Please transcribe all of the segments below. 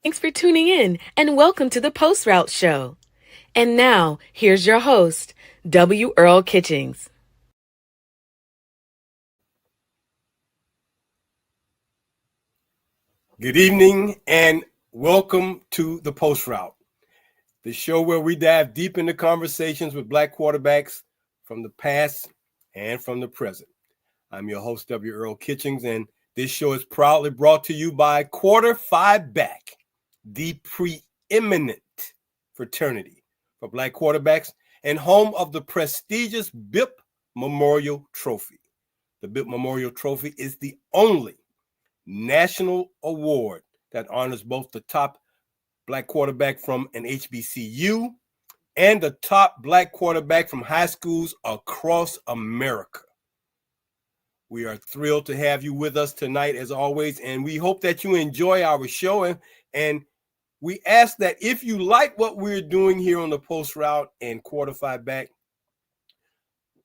Thanks for tuning in and welcome to the Post Route Show. And now, here's your host, W. Earl Kitchings. Good evening and welcome to the Post Route, the show where we dive deep into conversations with Black quarterbacks from the past and from the present. I'm your host, W. Earl Kitchings, and this show is proudly brought to you by Quarter Five Back, the preeminent fraternity for Black quarterbacks and home of the prestigious BIP Memorial Trophy. The BIP Memorial Trophy is the only national award that honors both the top Black quarterback from an HBCU and the top Black quarterback from high schools across America. We are thrilled to have you with us tonight, as always, and we hope that you enjoy our show. And we ask that if you like what we're doing here on the Post Route and Quarter Five Back,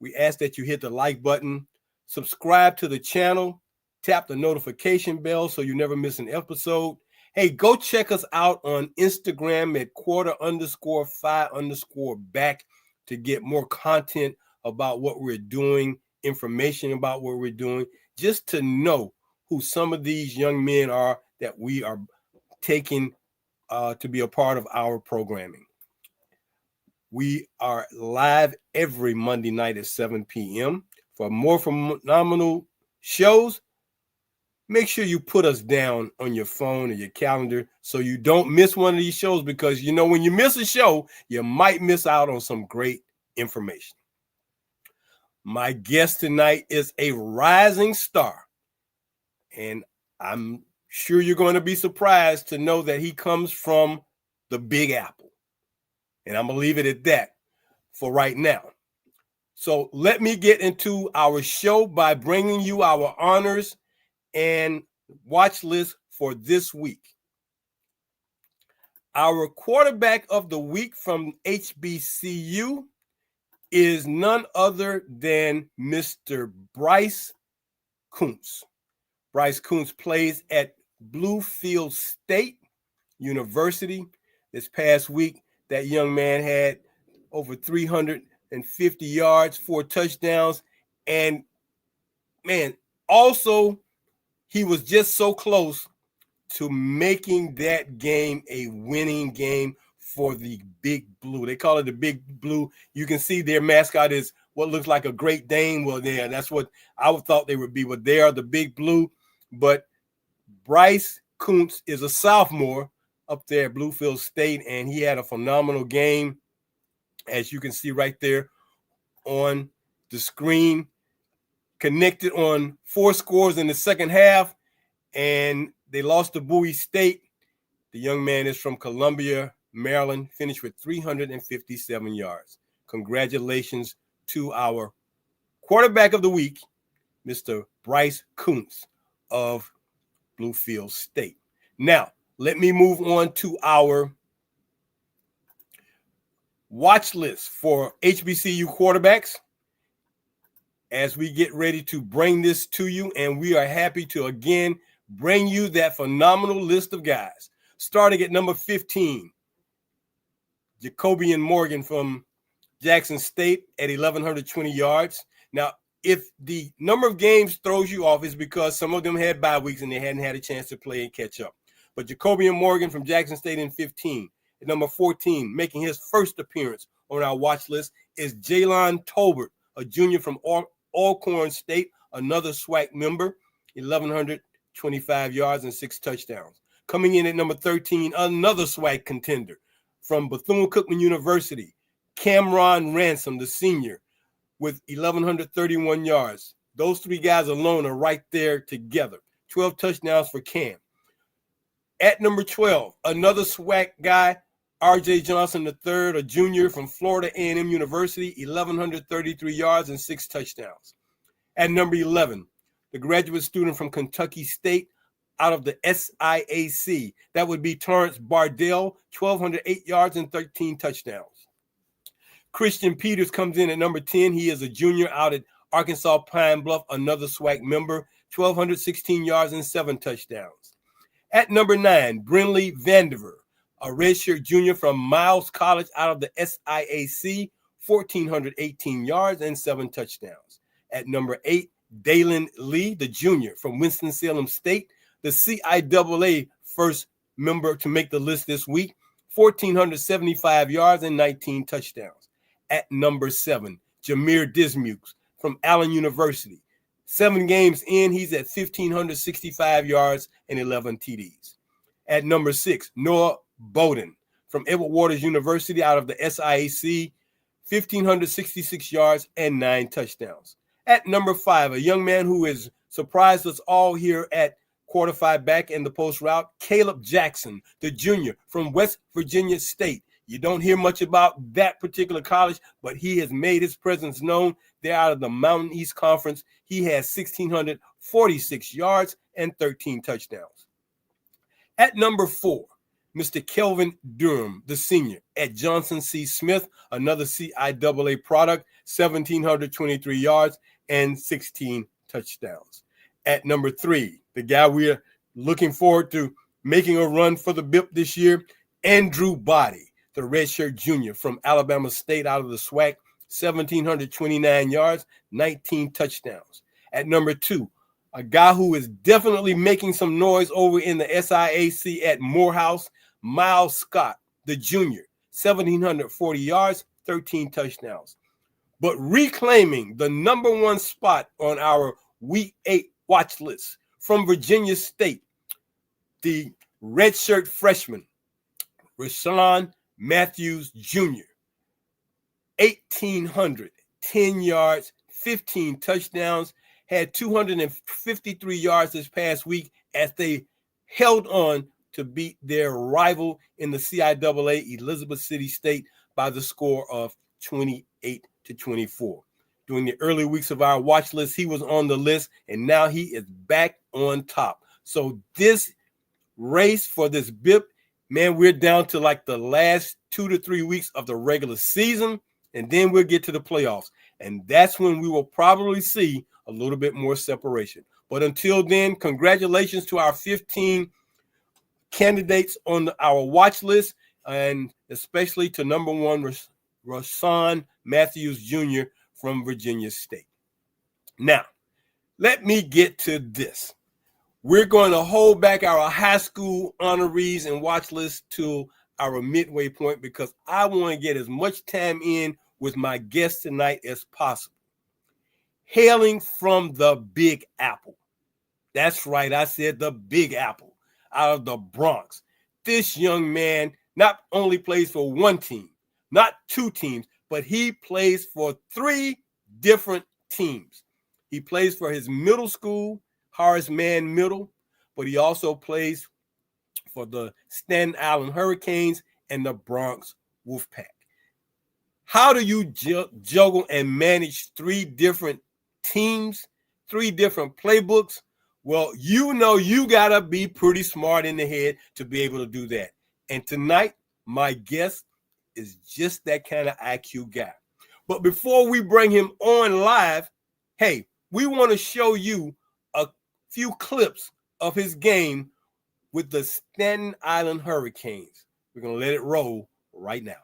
we ask that you hit the like button, subscribe to the channel, tap the notification bell so you never miss an episode. Hey, go check us out on Instagram at quarter_5_back to get more content about what we're doing, information about what we're doing, just to know who some of these young men are that we are taking to be a part of our programming. We are live every Monday night at 7 p.m. For more phenomenal shows, make sure you put us down on your phone or your calendar so you don't miss one of these shows, because you know when you miss a show, you might miss out on some great information. My guest tonight is a rising star, and I'm sure you're going to be surprised to know that he comes from the Big Apple. And I'm going to leave it at that for right now. So let me get into our show by bringing you our honors and watch list for this week. Our quarterback of the week from HBCU is none other than Mr. Bryce Kuntz. Bryce Kuntz plays at Bluefield State University. This past week, that young man had over 350 yards, 4 touchdowns, and man, also he was just so close to making that game a winning game for the Big Blue. They call it the Big Blue. You can see their mascot is what looks like a Great Dane. Well, that's what I thought they would be, but they are the Big Blue. But Bryce Kuntz is a sophomore up there at Bluefield State, and he had a phenomenal game, as you can see right there on the screen. Connected on 4 scores in the second half, and they lost to Bowie State. The young man is from Columbia, Maryland, finished with 357 yards. Congratulations to our quarterback of the week, Mr. Bryce Kuntz of Bluefield State. Now, let me move on to our watch list for HBCU quarterbacks as we get ready to bring this to you. And we are happy to, again, bring you that phenomenal list of guys. Starting at number 15, Jacobian Morgan from Jackson State at 1,120 yards. Now, if the number of games throws you off, it's because some of them had bye weeks and they hadn't had a chance to play and catch up. But Jacobian Morgan from Jackson State in 15. At number 14, making his first appearance on our watch list, is Jalon Tolbert, a junior from Alcorn State, another SWAC member, 1,125 yards and 6 touchdowns. Coming in at number 13, another SWAC contender from Bethune-Cookman University, Cameron Ransom, the senior, with 1,131 yards. Those 3 guys alone are right there together. 12 touchdowns for Cam. At number 12, another SWAC guy, R.J. Johnson III, a junior from Florida A&M University, 1,133 yards and 6 touchdowns. At number 11, the graduate student from Kentucky State out of the SIAC, that would be Torrance Bardell, 1,208 yards and 13 touchdowns. Christian Peters comes in at number 10. He is a junior out at Arkansas Pine Bluff, another SWAC member, 1,216 yards and 7 touchdowns. At number 9, Brinley Vandiver, a redshirt junior from Miles College out of the SIAC, 1,418 yards and 7 touchdowns. At number 8, Dalen Lee, the junior from Winston-Salem State, the CIAA first member to make the list this week, 1,475 yards and 19 touchdowns. At number 7, Jameer Dismukes from Allen University. 7 games in, he's at 1,565 yards and 11 TDs. At number 6, Noah Bowden from Edward Waters University out of the SIAC, 1,566 yards and 9 touchdowns. At number 5, a young man who has surprised us all here at quarterback back in the post route, Caleb Jackson, the junior from West Virginia State. You don't hear much about that particular college, but he has made his presence known. They're out of the Mountain East Conference. He has 1,646 yards and 13 touchdowns. At number 4, Mr. Kelvin Durham, the senior at Johnson C. Smith, another CIAA product, 1,723 yards and 16 touchdowns. At number 3, the guy we're looking forward to making a run for the BIP this year, Andrew Body, the redshirt junior from Alabama State out of the SWAC, 1,729 yards, 19 touchdowns. At number 2, a guy who is definitely making some noise over in the SIAC at Morehouse, Miles Scott, the junior, 1,740 yards, 13 touchdowns. But reclaiming the number 1 spot on our Week 8 watch list from Virginia State, the redshirt freshman, Rashawn Matthews Jr., 1,810 yards, 15 touchdowns, had 253 yards this past week as they held on to beat their rival in the CIAA, Elizabeth City State, by the score of 28-24. During the early weeks of our watch list, he was on the list, and now he is back on top. So this race for this BIP, man, we're down to like the last 2 to 3 weeks of the regular season, and then we'll get to the playoffs. And that's when we will probably see a little bit more separation. But until then, congratulations to our 15 candidates on our watch list, and especially to number 1, Rashawn Matthews Jr. from Virginia State. Now, let me get to this. We're going to hold back our high school honorees and watch list to our midway point because I want to get as much time in with my guest tonight as possible. Hailing from the Big Apple. That's right, I said the Big Apple, out of the Bronx. This young man not only plays for one team, not 2 teams, but he plays for 3 different teams. He plays for his middle school, Horace Mann Middle, but he also plays for the Staten Island Hurricanes and the Bronx Wolfpack. How do you juggle and manage 3 different teams, 3 different playbooks? Well, you know you got to be pretty smart in the head to be able to do that. And tonight, my guest is just that kind of IQ guy. But before we bring him on live, hey, we want to show you a few clips of his game with the Staten Island Hurricanes. We're going to let it roll right now.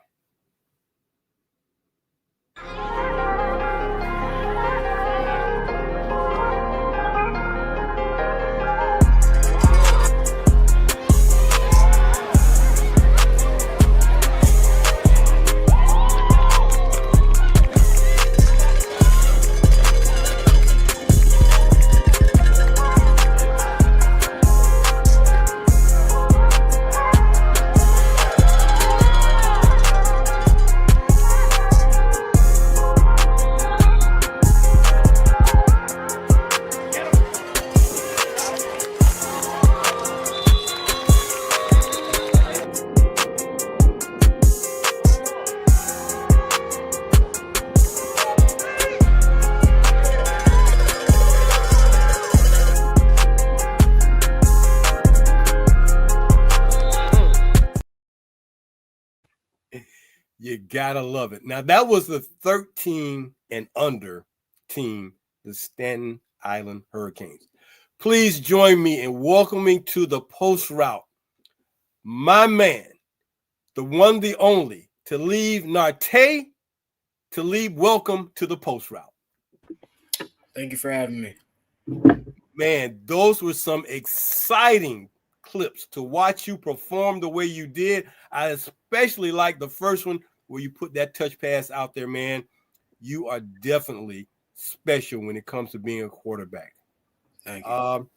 You gotta love it. Now, that was the 13 and under team, the Staten Island Hurricanes. Please join me in welcoming to the post route my man, the one, the only, Talib Nartey. Talib, welcome to the post route. Thank you for having me. Man, those were some exciting clips to watch you perform the way you did. I especially like the first one where you put that touch pass out there, man. You are definitely special when it comes to being a quarterback. Thank you.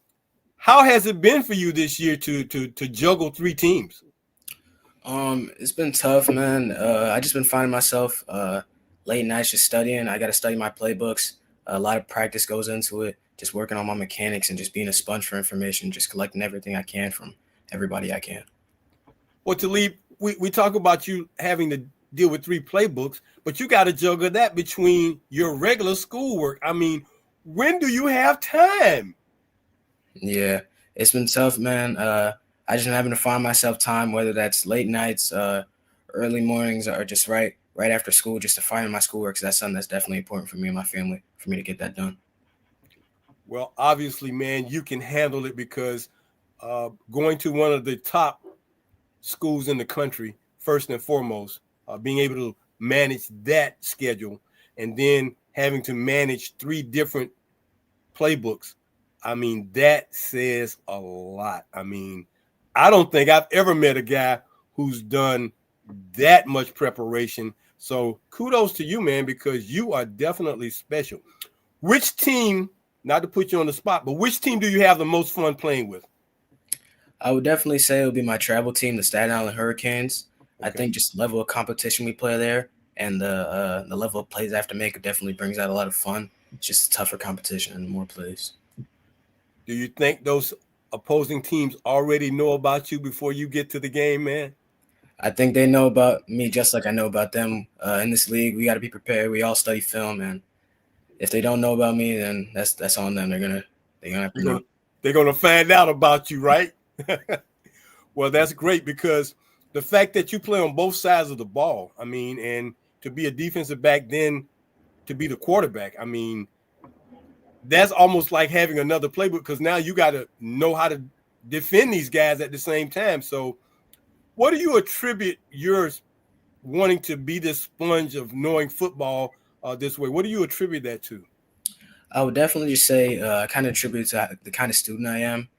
How has it been for you this year to juggle three teams? It's been tough, man. I just been finding myself late nights just studying. I got to study my playbooks. A lot of practice goes into it. Just working on my mechanics and just being a sponge for information, just collecting everything I can from everybody I can. Well, Talib, we talk about you having to deal with three playbooks, but you got to juggle that between your regular schoolwork. I mean, when do you have time? Yeah, it's been tough, man. I just been having to find myself time, whether that's late nights, early mornings, or just right after school, just to find my schoolwork. Because that's something that's definitely important for me and my family, for me to get that done. Well, obviously, man, you can handle it because going to one of the top schools in the country, first and foremost, being able to manage that schedule and then having to manage three different playbooks. I mean, that says a lot. I mean, I don't think I've ever met a guy who's done that much preparation. So kudos to you, man, because you are definitely special. Which team, not to put you on the spot, but which team do you have the most fun playing with? I would definitely say it would be my travel team, the Staten Island Hurricanes. Okay. I think just the level of competition we play there and the level of plays I have to make definitely brings out a lot of fun. It's just a tougher competition and more plays. Do you think those opposing teams already know about you before you get to the game, man? I think they know about me just like I know about them. In this league, we got to be prepared. We all study film, and if they don't know about me, then that's on them. They're gonna have to know. They're gonna find out about you, right? Well, that's great because the fact that you play on both sides of the ball, I mean, and to be a defensive back, then to be the quarterback, I mean, that's almost like having another playbook because now you got to know how to defend these guys at the same time. So what do you attribute your wanting to be this sponge of knowing football this way? What do you attribute that to? I would definitely just say I kind of attribute to the kind of student I am.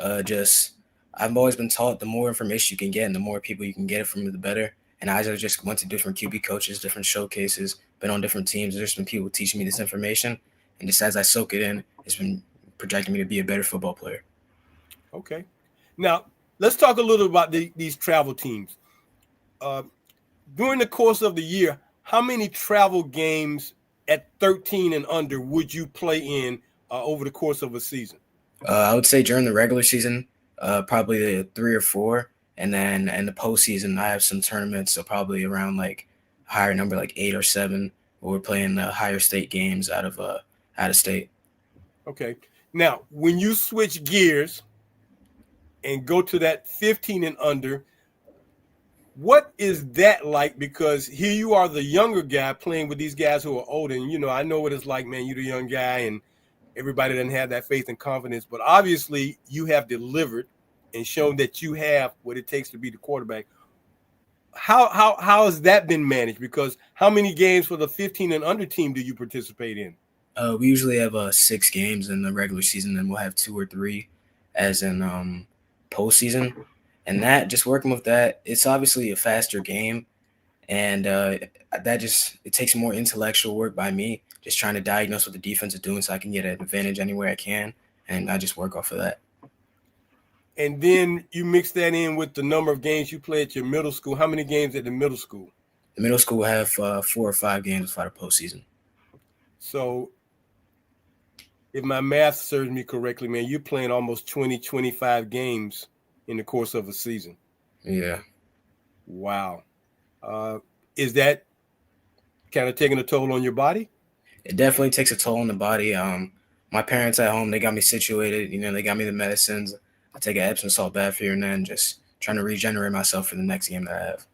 I've always been taught the more information you can get and the more people you can get it from, the better. And I just went to different QB coaches, different showcases, been on different teams. There's been people teaching me this information. And just as I soak it in, it's been projecting me to be a better football player. Okay. Now, let's talk a little about these travel teams. During the course of the year, how many travel games at 13 and under would you play in over the course of a season? I would say during the regular season, probably 3 or 4. And then in the postseason, I have some tournaments, so probably around like a higher number, like 8 or 7, where we're playing higher state games out of state. Okay. Now, when you switch gears and go to that 15 and under, what is that like? Because here you are, the younger guy playing with these guys who are older. And, you know, I know what it's like, man. You're the young guy and everybody doesn't have that faith and confidence. But obviously you have delivered and shown that you have what it takes to be the quarterback. How has that been managed? Because how many games for the 15 and under team do you participate in? We usually have 6 games in the regular season, and we'll have 2 or 3 as in postseason. And that, just working with that, it's obviously a faster game, and it takes more intellectual work by me, just trying to diagnose what the defense is doing so I can get an advantage anywhere I can, and I just work off of that. And then you mix that in with the number of games you play at your middle school. How many games at the middle school? The middle school will have 4 or 5 games for the postseason. So if my math serves me correctly, man, you're playing almost 20, 25 games in the course of a season. Yeah. Wow. Is that kind of taking a toll on your body? It definitely takes a toll on the body. My parents at home, they got me situated. You know, they got me the medicines. I take an Epsom salt bath here and then, just trying to regenerate myself for the next game that I have.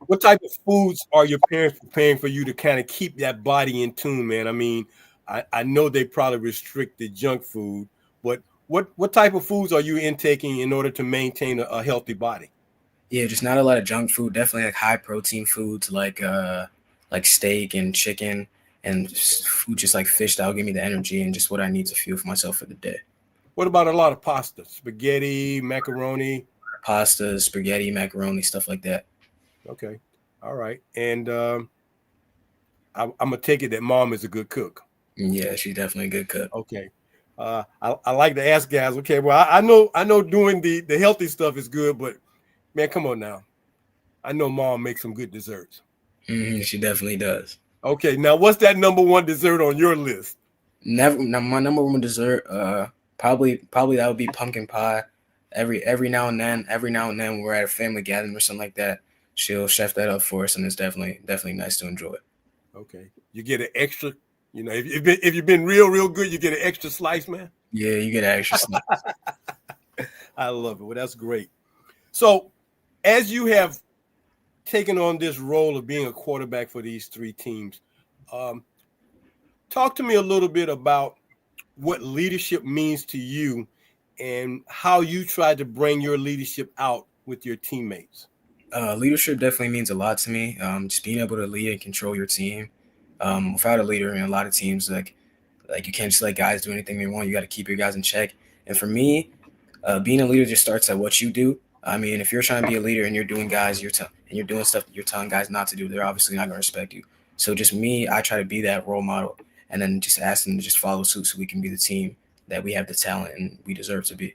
What type of foods are your parents preparing for you to kind of keep that body in tune, man? I mean, I know they probably restrict the junk food. But what type of foods are you intaking in order to maintain a healthy body? Yeah, just not a lot of junk food. Definitely like high protein foods like steak and chicken and food just like fish that'll give me the energy and just what I need to fuel for myself for the day. What about a lot of pasta, spaghetti, macaroni? Pasta, spaghetti, macaroni, stuff like that. Okay, all right. And I'm gonna take it that mom is a good cook. Yeah, she's definitely a good cook. Okay. I like to ask guys. Okay, well, I know doing the healthy stuff is good, but man, come on now. I know mom makes some good desserts. She definitely does. Okay, now what's that number one dessert on your list? My number one dessert, probably that would be pumpkin pie. Every now and then when we're at a family gathering or something like that, she'll chef that up for us, and it's definitely nice to enjoy. Okay, you get an extra. You know, if you've been real good, you get an extra slice, man. Yeah, you get an extra slice. I love it. Well, that's great. So, as you have taken on this role of being a quarterback for these three teams, talk to me a little bit about what leadership means to you and how you try to bring your leadership out with your teammates. Leadership definitely means a lot to me. Just being able to lead and control your team. Without a leader in a lot of teams, like you can't just let guys do anything they want. You got to keep your guys in check. And for me, being a leader just starts at what you do. I mean, if you're trying to be a leader and you're doing you're doing stuff that you're telling guys not to do, they're obviously not going to respect you. So just me, I try to be that role model and then just ask them to just follow suit so we can be the team that we have the talent and we deserve to be.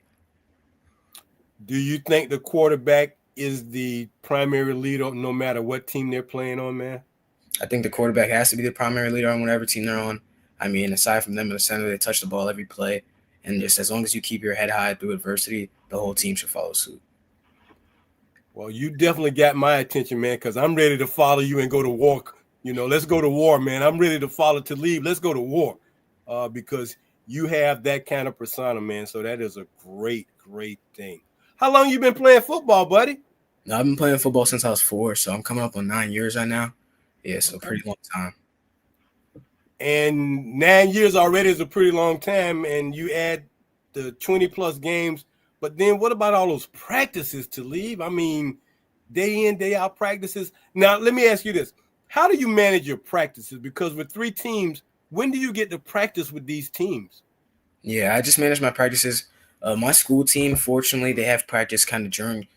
Do you think the quarterback is the primary leader no matter what team they're playing on, man? I think the quarterback has to be the primary leader on whatever team they're on. I mean, aside from them in the center, they touch the ball every play. And just as long as you keep your head high through adversity, the whole team should follow suit. Well, you definitely got my attention, man, because I'm ready to follow you and go to war. You know, let's go to war, man. I'm ready to follow Talib. Let's go to war because you have that kind of persona, man. So that is a great thing. How long you been playing football, buddy? I've been playing football since I was 4, so I'm coming up on 9 years right now. Yeah, so pretty long time. And 9 years already is a pretty long time, and you add the 20-plus games. But then what about all those practices to leave? I mean, day in, day out practices. Now, let me ask you this. How do you manage your practices? Because with 3 teams, when do you get to practice with these teams? Yeah, I just manage my practices. My school team, fortunately, they have practice kind of during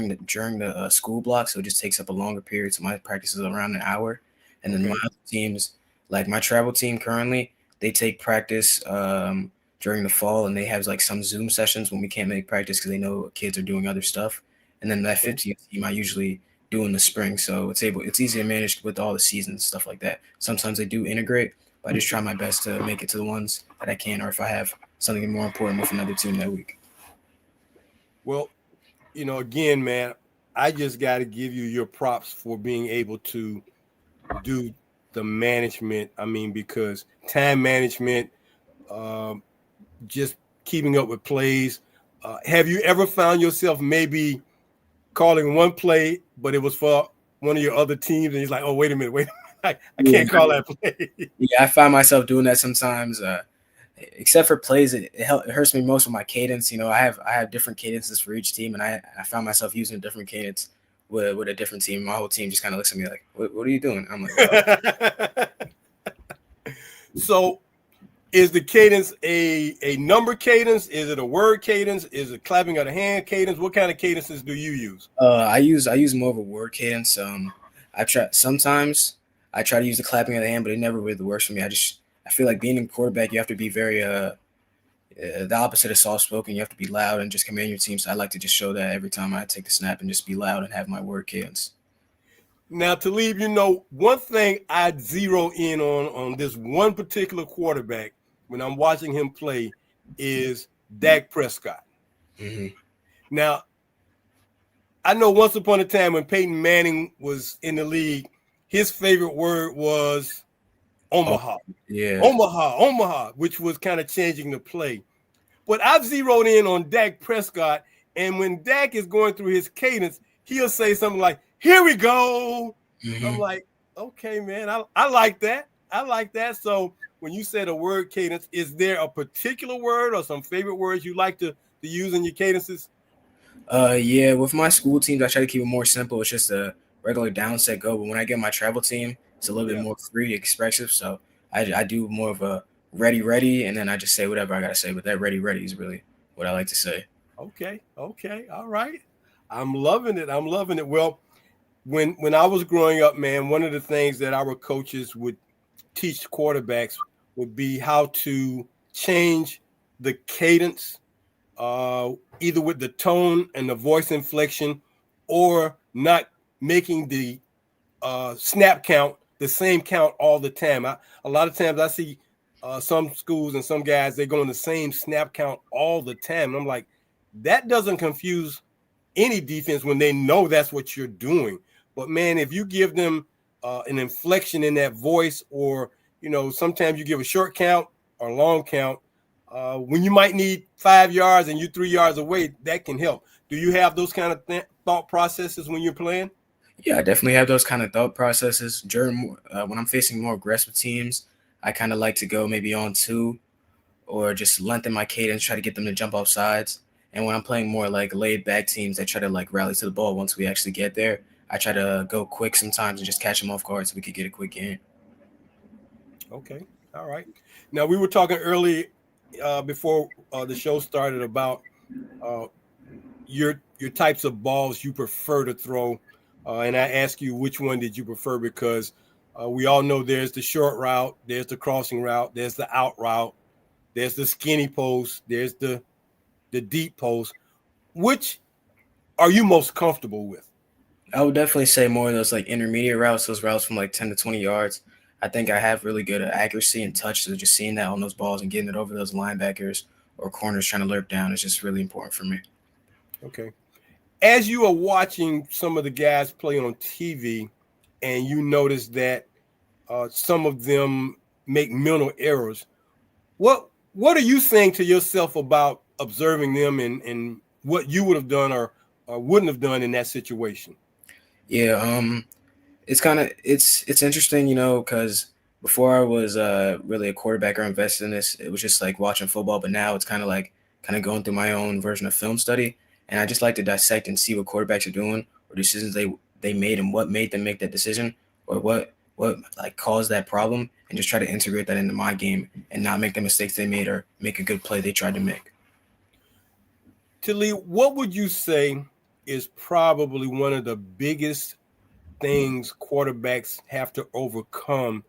the school block, so it just takes up a longer period. So my practice is around an hour. And then my other teams, like my travel team currently, they take practice during the fall, and they have like some Zoom sessions when we can't make practice because they know kids are doing other stuff. And then that 15th team I usually do in the spring, so it's easy to manage with all the seasons, stuff like that. Sometimes they do integrate, but I just try my best to make it to the ones that I can, or if I have something more important with another team that week. Well, you know, again, man, I just got to give you your props for being able to do the management. I mean, because time management, just keeping up with plays. Have you ever found yourself maybe calling one play, but it was for one of your other teams, and he's like, "Oh, wait a minute, I can't call that play." Yeah, I find myself doing that sometimes. Except for plays, it hurts me most with my cadence. You know, I have different cadences for each team, and I found myself using a different cadence with a different team. My whole team just kind of looks at me like, what are you doing? I'm like, oh. So is the cadence a number cadence? Is it a word cadence? Is it clapping of the hand cadence? What kind of cadences do you use? I use more of a word cadence. I try to use the clapping of the hand, but it never really works for me. I feel like being a quarterback, you have to be very the opposite of soft-spoken. You have to be loud and just command your team. So I like to just show that every time I take the snap and just be loud and have my word cadence. Now, Talib, you know, one thing I'd zero in on this one particular quarterback when I'm watching him play is Dak Prescott. Mm-hmm. Now, I know once upon a time when Peyton Manning was in the league, his favorite word was Omaha. Yeah. Omaha, which was kind of changing the play. But I've zeroed in on Dak Prescott, and when Dak is going through his cadence, he'll say something like, "Here we go." Mm-hmm. I'm like, okay, man, I like that. I like that. So when you say the word cadence, is there a particular word or some favorite words you like to use in your cadences? Yeah, with my school teams, I try to keep it more simple. It's just a regular down, set, go. But when I get my travel team, it's a little bit more free, expressive. So I do more of a ready, ready, and then I just say whatever I gotta say. But that ready, ready is really what I like to say. Okay, all right. I'm loving it. I'm loving it. Well, when I was growing up, man, one of the things that our coaches would teach quarterbacks would be how to change the cadence, either with the tone and the voice inflection, or not making the snap count the same count all the time. A lot of times I see some schools and some guys, they go in the same snap count all the time. And I'm like, that doesn't confuse any defense when they know that's what you're doing. But man, if you give them an inflection in that voice, or sometimes you give a short count or long count, when you might need 5 yards and you're 3 yards away, that can help. Do you have those kind of thought processes when you're playing? Yeah, I definitely have those kind of thought processes. During when I'm facing more aggressive teams, I kind of like to go maybe on two, or just lengthen my cadence, try to get them to jump off sides. And when I'm playing more like laid back teams that try to like rally to the ball once we actually get there, I try to go quick sometimes and just catch them off guard so we could get a quick game. Okay, all right. Now we were talking early before the show started about your types of balls you prefer to throw, and I asked you which one did you prefer, because we all know there's the short route, there's the crossing route, there's the out route, there's the skinny post, there's the deep post. Which are you most comfortable with? I would definitely say more of those like intermediate routes, those routes from like 10 to 20 yards. I think I have really good accuracy and touch, so just seeing that on those balls and getting it over those linebackers or corners trying to lurk down is just really important for me. Okay. As you are watching some of the guys play on TV, and you notice that some of them make mental errors, what are you saying to yourself about observing them and what you would have done or wouldn't have done in that situation? Yeah, it's kind of it's interesting, because before I was really a quarterback or invested in this, it was just like watching football. But now it's kind of going through my own version of film study, and I just like to dissect and see what quarterbacks are doing, or decisions they made, and what made them make that decision, or what like caused that problem, and just try to integrate that into my game and not make the mistakes they made or make a good play they tried to make. Talib, what would you say is probably one of the biggest things quarterbacks have to overcome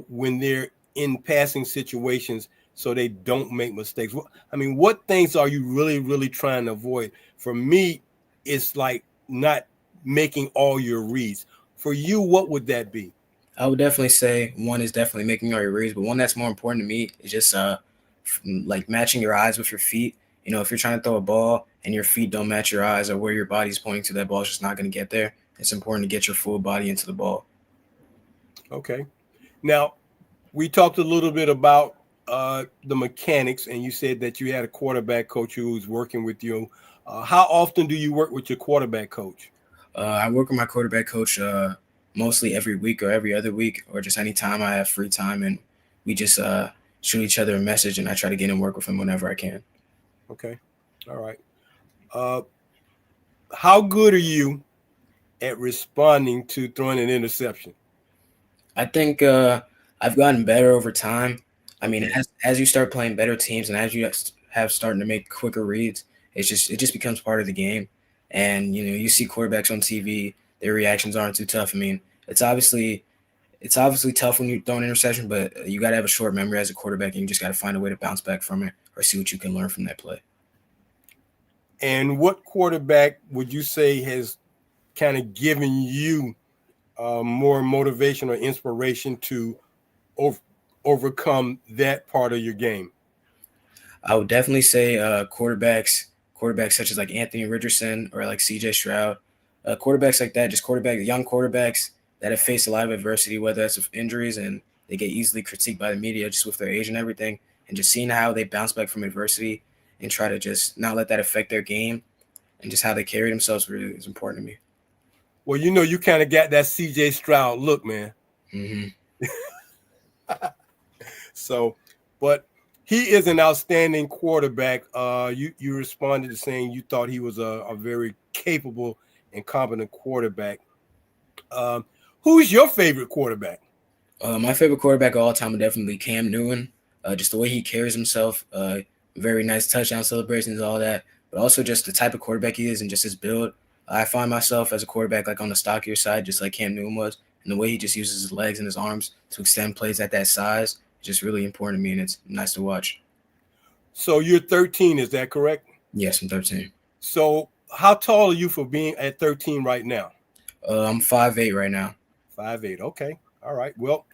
when they're in passing situations so they don't make mistakes? I mean, what things are you really, really trying to avoid? For me, it's like not making all your reads. For you, what would that be? I would definitely say one is definitely making all your reads, but one that's more important to me is just like matching your eyes with your feet. If you're trying to throw a ball and your feet don't match your eyes or where your body's pointing to, that ball's just not going to get there. It's important to get your full body into the ball. Okay. Now, we talked a little bit about the mechanics, and you said that you had a quarterback coach who was working with you. How often do you work with your quarterback coach? I work with my quarterback coach mostly every week or every other week, or just anytime I have free time, and we just shoot each other a message, and I try to get in work with him whenever I can. Okay. All right. How good are you at responding to throwing an interception? I think I've gotten better over time. I mean, as you start playing better teams and as you have starting to make quicker reads, it just becomes part of the game. And you see quarterbacks on TV, their reactions aren't too tough. I mean, it's obviously tough when you throw an interception, but you got to have a short memory as a quarterback, and you just got to find a way to bounce back from it or see what you can learn from that play. And what quarterback would you say has kind of given you more motivation or inspiration to overcome that part of your game? I would definitely say quarterbacks such as like Anthony Richardson or like CJ Stroud, quarterbacks like that, just young quarterbacks that have faced a lot of adversity, whether that's with injuries and they get easily critiqued by the media just with their age and everything, and just seeing how they bounce back from adversity and try to just not let that affect their game, and just how they carry themselves really is important to me. Well, you kind of got that CJ Stroud look, man. Mm-hmm. So, but he is an outstanding quarterback. You responded to saying you thought he was a very capable and competent quarterback. Who's your favorite quarterback? My favorite quarterback of all time would definitely Cam Newton. Just the way he carries himself, very nice touchdown celebrations, all that. But also just the type of quarterback he is and just his build. I find myself as a quarterback like on the stockier side, just like Cam Newton was. And the way he just uses his legs and his arms to extend plays at that size is just really important to me, and it's nice to watch. So you're 13, is that correct? Yes, I'm 13. So how tall are you for being at 13 right now? I'm 5'8" right now. 5'8". Okay. All right. Well,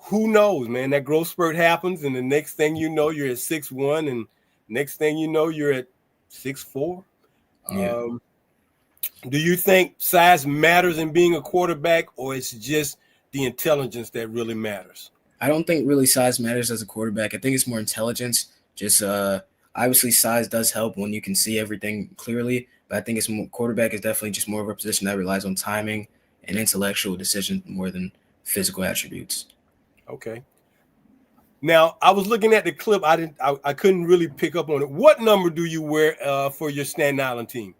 who knows, man? That growth spurt happens, and the next thing you know, you're at 6'1", and next thing you know, you're at 6'4". Yeah. Do you think size matters in being a quarterback, or it's just the intelligence that really matters? I don't think really size matters as a quarterback. I think it's more intelligence. Just obviously size does help when you can see everything clearly, but I think it's more, quarterback is definitely just more of a position that relies on timing and intellectual decisions more than physical attributes. Okay. Now, I was looking at the clip. I couldn't really pick up on it. What number do you wear for your Staten Island team?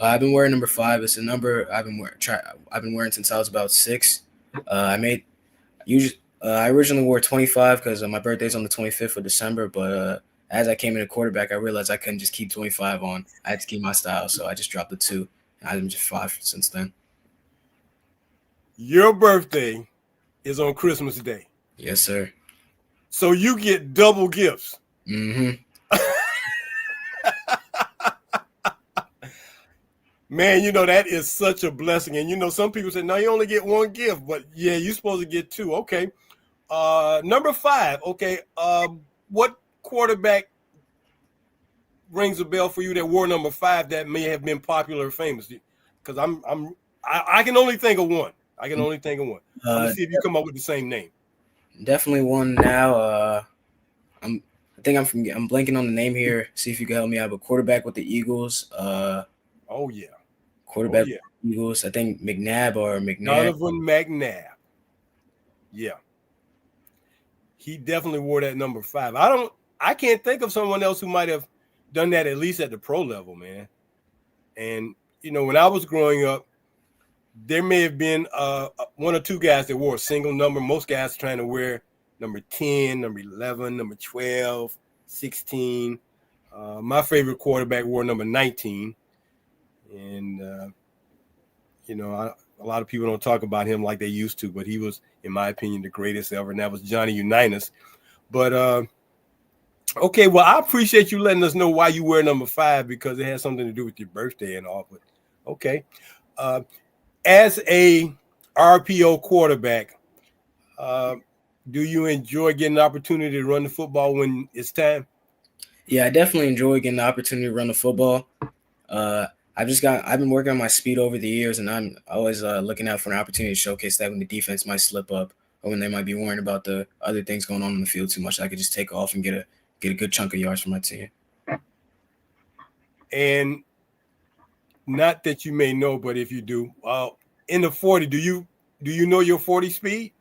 I've been wearing number 5. It's a number I've been wearing since I was about 6. I originally wore 25 because my birthday's on the 25th of December, but as I came into quarterback, I realized I couldn't just keep 25 on. I had to keep my style, so I just dropped the 2. And I've been just 5 since then. Your birthday is on Christmas Day. Yes, sir. So you get double gifts. Mm-hmm. Man, that is such a blessing. And, some people say, no, you only get one gift. But, yeah, you're supposed to get 2. Okay. Number 5. Okay. What quarterback rings a bell for you that wore number 5 that may have been popular or famous? Because I can only think of one. I'm going to see if you come up with the same name. Definitely one now. I'm blanking on the name here. See if you can help me out. But quarterback with the Eagles. Oh yeah. Quarterback with the Eagles. I think McNabb. Donovan McNabb. Yeah. He definitely wore that number 5. I can't think of someone else who might have done that at least at the pro level, man. And when I was growing up, there may have been one or two guys that wore a single number. Most guys are trying to wear number 10, number 11, number 12, 16. My favorite quarterback wore number 19. And, a lot of people don't talk about him like they used to, but he was, in my opinion, the greatest ever, and that was Johnny Unitas. But, okay, well, I appreciate you letting us know why you wear number 5, because it has something to do with your birthday and all. But, okay. As a RPO quarterback, do you enjoy getting the opportunity to run the football when it's time? Yeah, I definitely enjoy getting the opportunity to run the football. I've been working on my speed over the years, and I'm always looking out for an opportunity to showcase that when the defense might slip up or when they might be worrying about the other things going on in the field too much. I could just take off and get a good chunk of yards for my team. And not that you may know, but if you do, in the 40, do you know your 40 speed?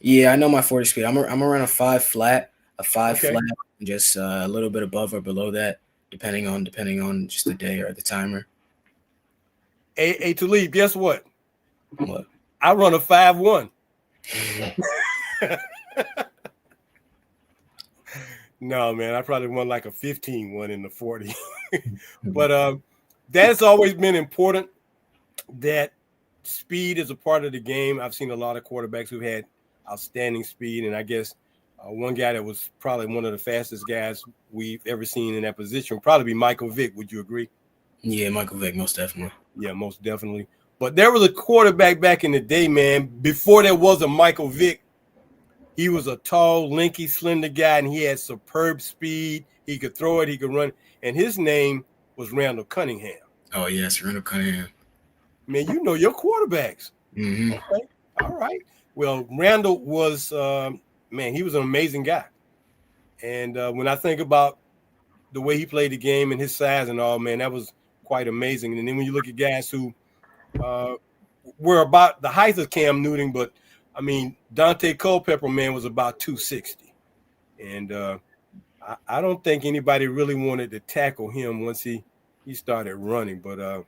Yeah, I know my 40 speed. I'm around a 5 flat, flat, and just a little bit above or below that, depending on just the day or the timer. Hey, Talib, guess what? What? I run a 5'1". No, man, I probably run like a 15-1 in the 40. But that's always been important, that speed is a part of the game. I've seen a lot of quarterbacks who've had outstanding speed, and I guess one guy that was probably one of the fastest guys we've ever seen in that position would probably be Michael Vick. Would you agree? Yeah, Michael Vick, most definitely. Yeah, most definitely. But there was a quarterback back in the day, man, before there was a Michael Vick. He was a tall, lanky, slender guy, and he had superb speed. He could throw it, he could run, and his name was Randall Cunningham. Oh, yes, Randall Cunningham. Man, you know your quarterbacks. Mm-hmm. Okay. All right. Well, Randall was, he was an amazing guy. And when I think about the way he played the game and his size and all, man, that was quite amazing. And then when you look at guys who were about the height of Cam Newton, but, Dante Culpepper, man, was about 260. And I don't think anybody really wanted to tackle him once he started running. But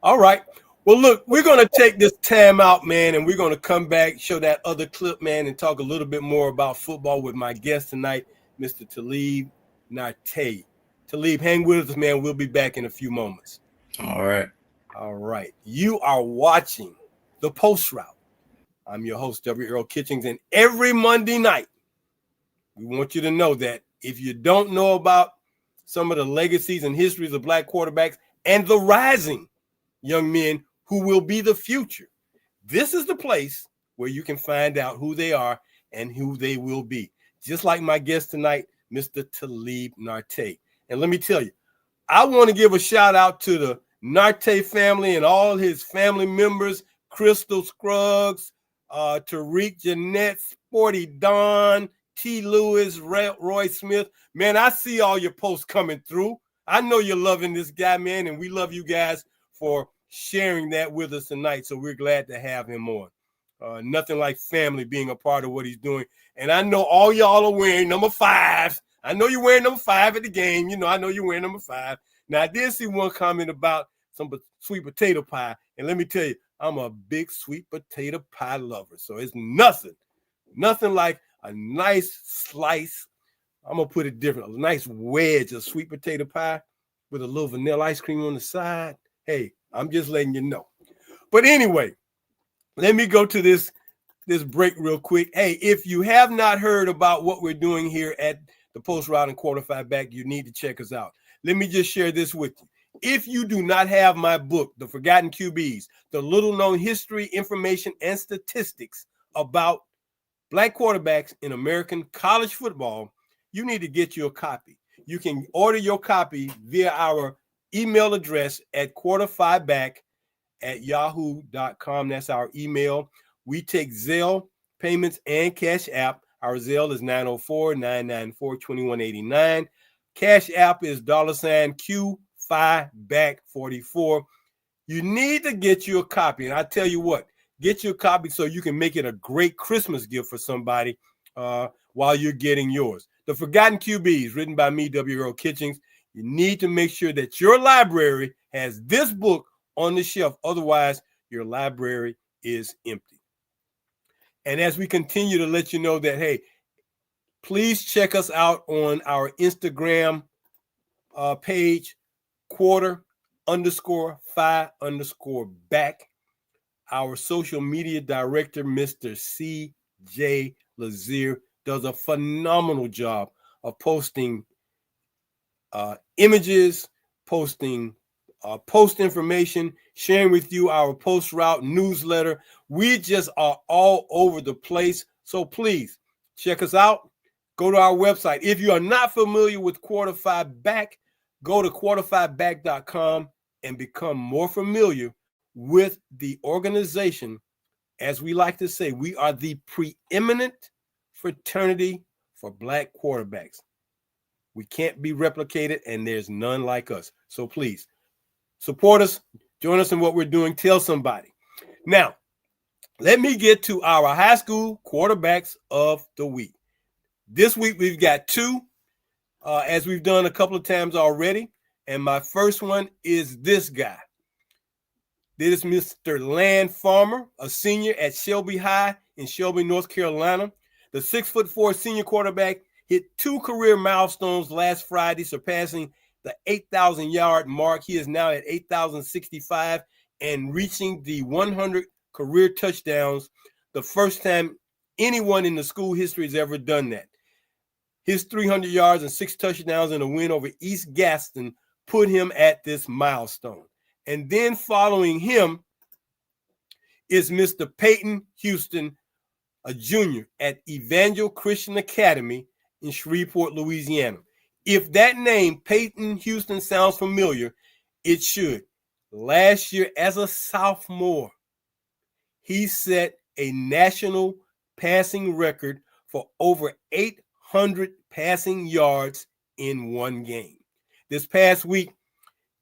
all right. Well, look, we're going to take this time out, man, and we're going to come back, show that other clip, man, and talk a little bit more about football with my guest tonight, Mr. Talib Nartey. Talib, hang with us, man. We'll be back in a few moments. All right. All right. You are watching The Post Route. I'm your host, W. Earl Kitchings, and every Monday night, we want you to know that if you don't know about some of the legacies and histories of black quarterbacks and the rising young men who will be the future, this is the place where you can find out who they are and who they will be. Just like my guest tonight, Mr. Talib Nartey. And let me tell you, I want to give a shout out to the Nartey family and all his family members, Crystal Scruggs, Tariq Jeanette, Sporty Don, T. Lewis, Roy Smith. Man, I see all your posts coming through. I know you're loving this guy, man, and we love you guys for sharing that with us tonight. So we're glad to have him on. Nothing like family being a part of what he's doing. And I know all y'all are wearing number 5. I know you're wearing number 5 at the game. You know, I know you're wearing number 5. Now, I did see one comment about some sweet potato pie. And let me tell you, I'm a big sweet potato pie lover. So it's nothing like a nice slice. I'm going to put it different. A nice wedge of sweet potato pie with a little vanilla ice cream on the side. Hey, I'm just letting you know. But anyway, let me go to this break real quick. Hey, if you have not heard about what we're doing here at the Post Route and Quarterfied Back, you need to check us out. Let me just share this with you. If you do not have my book, The Forgotten QBs, the little-known history, information, and statistics about black quarterbacks in American college football, you need to get your copy. You can order your copy via our email address at quarterfiveback@yahoo.com. That's our email. We take Zelle payments and Cash App. Our Zelle is 904-994-2189. Cash App is $Q5Back44. You need to get you a copy. And I tell you what, get you a copy so you can make it a great Christmas gift for somebody while you're getting yours. The Forgotten QBs, written by me, W. Earl Kitchings. You need to make sure that your library has this book on the shelf. Otherwise, your library is empty. And as we continue to let you know that, hey, please check us out on our Instagram page, quarter_5_back. Our social media director, Mr. C.J. Lazier, does a phenomenal job of posting images, posting post information, sharing with you our Post Route newsletter. We just are all over the place. So please check us out. Go to our website. If you are not familiar with Quarter5 Back, go to quarter5back.com and become more familiar with the organization. As we like to say, we are the preeminent fraternity for black quarterbacks. We can't be replicated, and there's none like us. So please support us, join us in what we're doing, tell somebody. Now, let me get to our high school quarterbacks of the week. This week, we've got 2, as we've done a couple of times already. And my first one is this guy. This is Mr. Land Farmer, a senior at Shelby High in Shelby, North Carolina. The 6'4" senior quarterback hit 2 career milestones last Friday, surpassing the 8,000-yard mark. He is now at 8,065 and reaching the 100 career touchdowns, the first time anyone in the school history has ever done that. His 300 yards and 6 touchdowns in a win over East Gaston put him at this milestone. And then following him is Mr. Peyton Houston, a junior at Evangel Christian Academy in Shreveport, Louisiana. If that name, Peyton Houston, sounds familiar, it should. Last year, as a sophomore, he set a national passing record for over 800 passing yards in one game. This past week,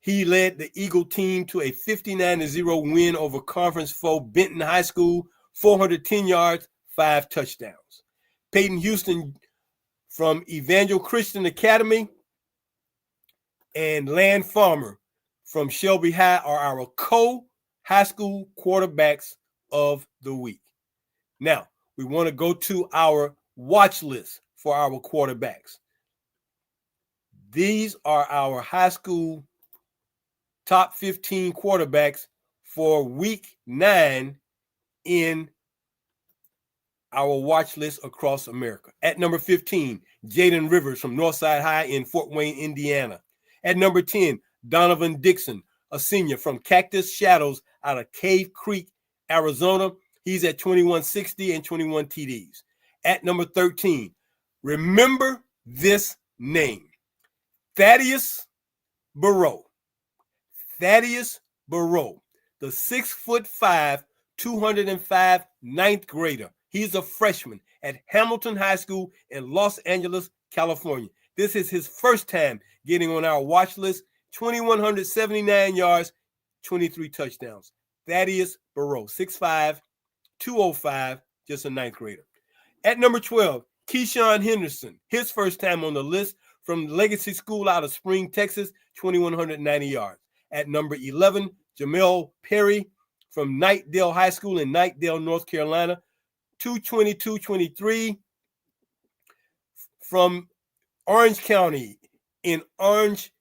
he led the Eagle team to a 59-0 win over conference foe Benton High School, 410 yards, 5 touchdowns. Peyton Houston from Evangel Christian Academy, and Land Farmer from Shelby High are our co-high school quarterbacks of the week. Now, we want to go to our watch list for our quarterbacks. These are our high school top 15 quarterbacks for week 9 in our watch list across America. At number 15, Jaden Rivers from Northside High in Fort Wayne, Indiana. At number 10, Donovan Dixon, a senior from Cactus Shadows out of Cave Creek, Arizona. He's at 2160 and 21 TDs. At number 13, remember this name, Thaddeus Burrow. Thaddeus Burrow, the 6'5", 205 ninth grader. He's a freshman at Hamilton High School in Los Angeles, California. This is his first time getting on our watch list. 2,179 yards, 23 touchdowns. Thaddeus Burrow, 6'5", 205, just a ninth grader. At number 12, Keyshawn Henderson, his first time on the list from Legacy School out of Spring, Texas, 2,190 yards. At number 11, Jamel Perry from Knightdale High School in Knightdale, North Carolina, 222-23. From Orange County in Orange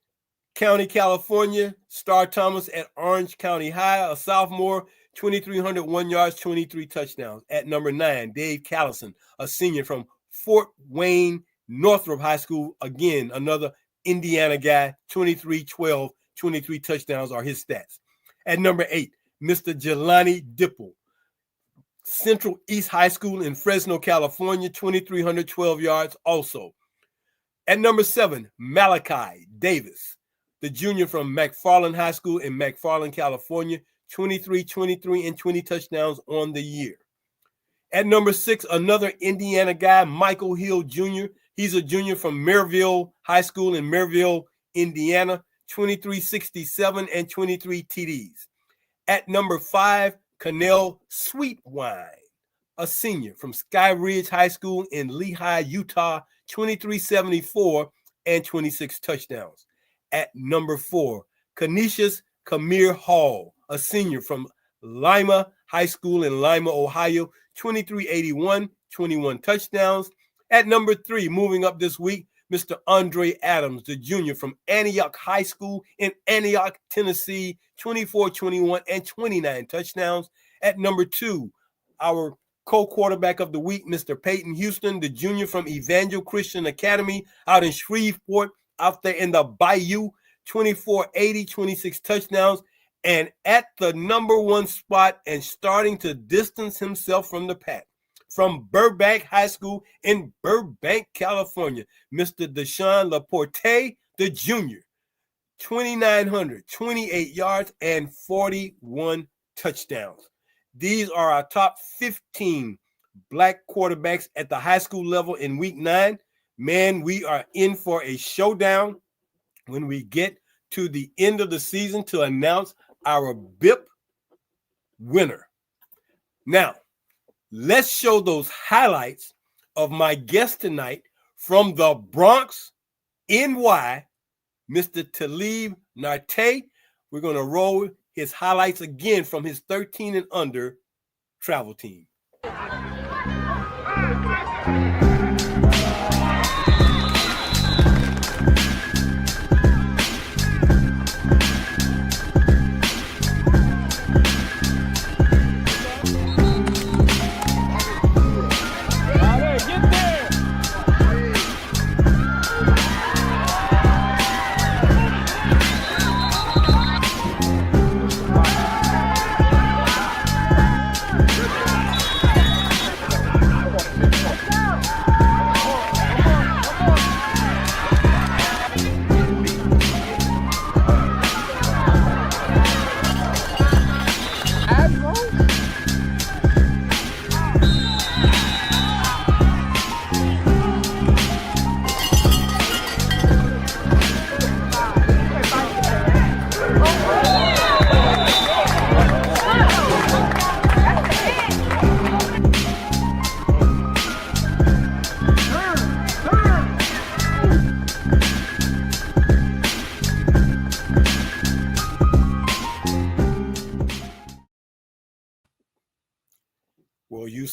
County, California, Star Thomas at Orange County High, a sophomore, 2,301 yards, 23 touchdowns. At number 9, Dave Callison, a senior from Fort Wayne Northrop High School, again, another Indiana guy, 23-12, 23 touchdowns are his stats. At number 8, Mr. Jelani Dipple, Central East High School in Fresno, California, 2,312 yards also. At number 7, Malachi Davis, the junior from McFarland High School in McFarland, California, 23, and 20 touchdowns on the year. At number 6, another Indiana guy, Michael Hill Jr. He's a junior from Maryville High School in Maryville, Indiana, 2367 and 23 TDs. At number 5, Cannell Sweetwine, a senior from Sky Ridge High School in Lehi, Utah, 2374 and 26 touchdowns. At number 4, Canisius Kamir Hall, a senior from Lima High School in Lima, Ohio, 2381, 21 touchdowns. At number 3, moving up this week, Mr. Andre Adams, the junior from Antioch High School in Antioch, Tennessee, 24-21 and 29 touchdowns. At number 2, our co-quarterback of the week, Mr. Peyton Houston, the junior from Evangel Christian Academy out in Shreveport, out there in the Bayou, 24-80, 26 touchdowns. And at the number 1 spot and starting to distance himself from the pack, from Burbank High School in Burbank, California, Mr. Deshaun Laporte, the junior, 2,928 yards and 41 touchdowns. These are our top 15 black quarterbacks at the high school level in week 9. Man, we are in for a showdown when we get to the end of the season to announce our BIP winner. Now, let's show those highlights of my guest tonight from the Bronx, NY, Mr. Talib Nartey. We're going to roll his highlights again from his 13 and under travel team.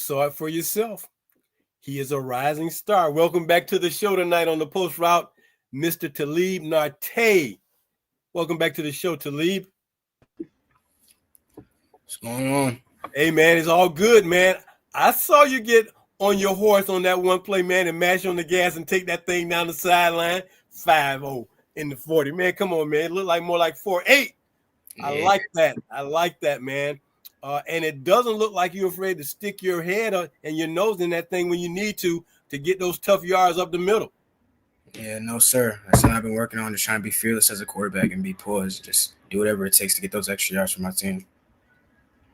saw it for yourself. He is a rising star. Welcome back to the show tonight on the Post Route, Mr. Talib Nartey. Welcome back to the show, Talib. What's going on? Hey, man, it's all good, man. I saw you get on your horse on that one play, man, and mash on the gas and take that thing down the sideline. 5-0 in the 40. Man, come on, man. It looked like more like 4-8. Yeah. I like that. I like that, man. And it doesn't look like you're afraid to stick your head and your nose in that thing when you need to get those tough yards up the middle. Yeah, no, sir. That's what I've been working on, just trying to be fearless as a quarterback and be poised. Just do whatever it takes to get those extra yards for my team.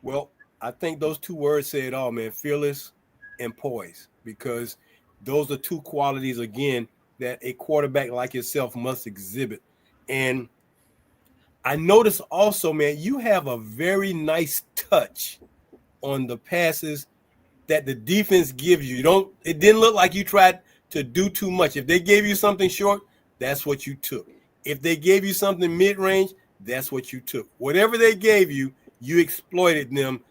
Well, I think those two words say it all, man. Fearless and poised, because those are two qualities, again, that a quarterback like yourself must exhibit. And I notice also, man, you have a very nice touch on the passes that the defense gives you. It didn't look like you tried to do too much. If they gave you something short, that's what you took. If they gave you something mid-range, that's what you took. Whatever they gave you, you exploited them.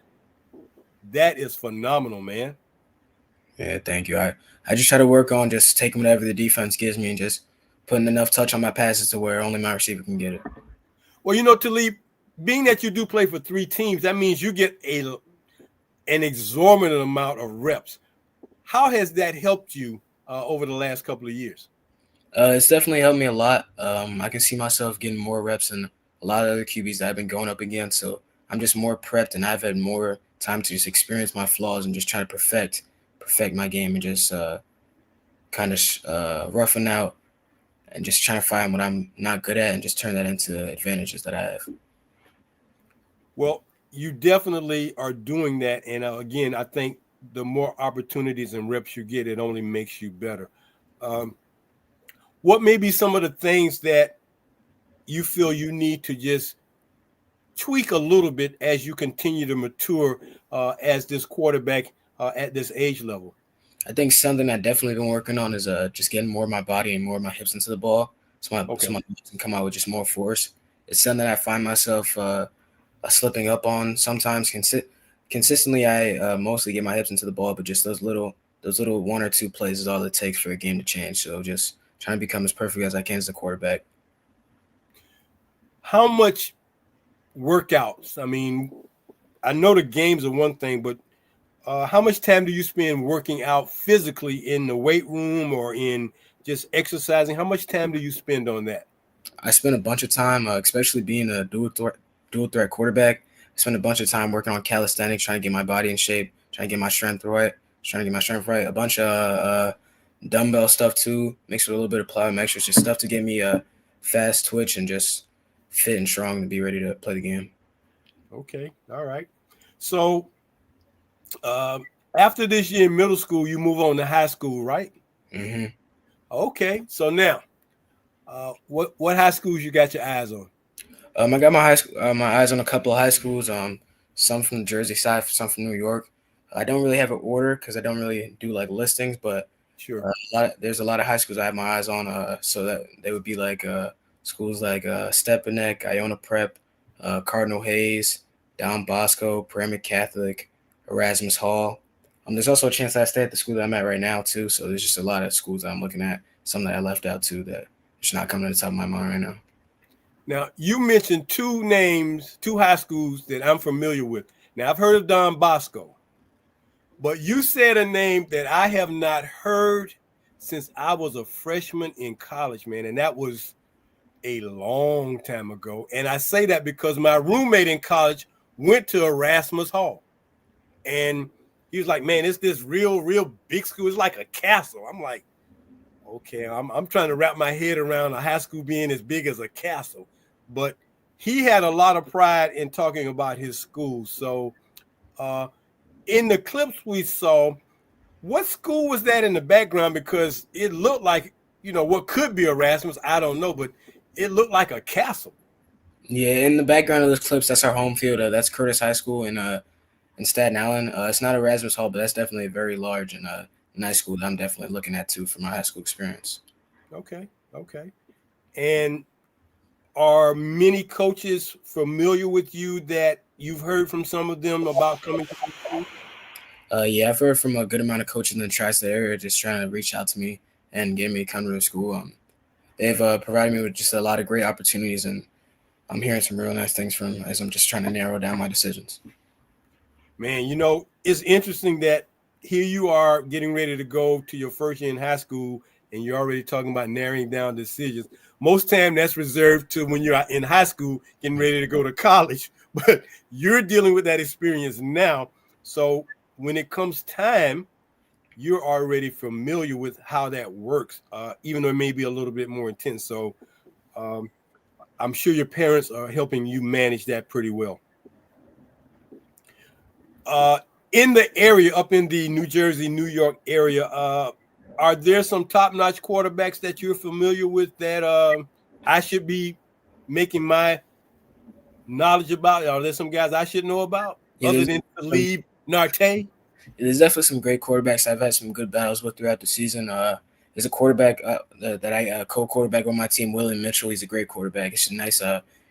That is phenomenal, man. Yeah, thank you. I just try to work on just taking whatever the defense gives me and just putting enough touch on my passes to where only my receiver can get it. Well, Talib, being that you do play for 3 teams, that means you get an exorbitant amount of reps. How has that helped you over the last couple of years? It's definitely helped me a lot. I can see myself getting more reps than a lot of other QBs that I've been going up against. So I'm just more prepped, and I've had more time to just experience my flaws and just try to perfect my game and just kind of roughing out and just trying to find what I'm not good at and just turn that into advantages that I have. Well, you definitely are doing that. And again, I think the more opportunities and reps you get, it only makes you better. What may be some of the things that you feel you need to just tweak a little bit as you continue to mature as this quarterback at this age level? I think something I've definitely been working on is just getting more of my body and more of my hips into the ball. So my hips can come out with just more force. It's something that I find myself slipping up on sometimes. Consistently, I mostly get my hips into the ball, but just those little 1 or 2 plays is all it takes for a game to change. So just trying to become as perfect as I can as a quarterback. How much workouts? I mean, I know the games are one thing, but how much time do you spend working out physically in the weight room or in just exercising? How much time do you spend on that? I spend a bunch of time, especially being a dual threat quarterback. I spend a bunch of time working on calisthenics, trying to get my body in shape, trying to get my strength right. A bunch of dumbbell stuff too, mixed with a little bit of plyometrics, just stuff to get me a fast twitch and just fit and strong to be ready to play the game. Okay, all right. So after this year in middle school, you move on to high school, right? Mm-hmm. Okay, so now, what high schools you got your eyes on? I got my eyes on a couple of high schools. Some from the Jersey side, some from New York. I don't really have an order because I don't really do like listings, but sure, there's a lot of high schools I have my eyes on. So that they would be like schools like Staten, Iona Prep, Cardinal Hayes, Don Bosco, Pyramid Catholic, Erasmus Hall. There's also a chance that I stay at the school that I'm at right now too. So there's just a lot of schools that I'm looking at. Some that I left out too that just not coming to the top of my mind right now. Now, you mentioned 2 names, 2 high schools that I'm familiar with. Now, I've heard of Don Bosco, but you said a name that I have not heard since I was a freshman in college, man, and that was a long time ago. And I say that because my roommate in college went to Erasmus Hall, and he was like, man, it's this real big school. It's like a castle. I'm like, okay, I'm trying to wrap my head around a high school being as big as a castle. But he had a lot of pride in talking about his school. So in the clips we saw, what school was that in the background? Because it looked like, what could be Erasmus, I don't know, but it looked like a castle. Yeah, in the background of those clips, that's our home field. That's Curtis High School in Staten Island. It's not Erasmus Hall, but that's definitely a very large and nice school that I'm definitely looking at too for my high school experience. Okay. And are many coaches familiar with you that you've heard from some of them about coming to the school? Yeah, I've heard from a good amount of coaches in the tri-state area just trying to reach out to me and get me to come to the school. They've provided me with just a lot of great opportunities, and I'm hearing some real nice things from as I'm just trying to narrow down my decisions. Man, it's interesting that here you are getting ready to go to your first year in high school, and you're already talking about narrowing down decisions. Most time that's reserved to when you're in high school getting ready to go to college, but you're dealing with that experience now. So when it comes time, you're already familiar with how that works, even though it may be a little bit more intense. So um, I'm sure your parents are helping you manage that pretty well. In the area, up in the New Jersey, New York area, are there some top-notch quarterbacks that you're familiar with that I should be making my knowledge about? Are there some guys I should know about Yeah, other than Talib, Nartey? there's definitely some great quarterbacks I've had some good battles with throughout the season. There's a quarterback that I co-quarterback on my team, William Mitchell. He's a great quarterback. It's just nice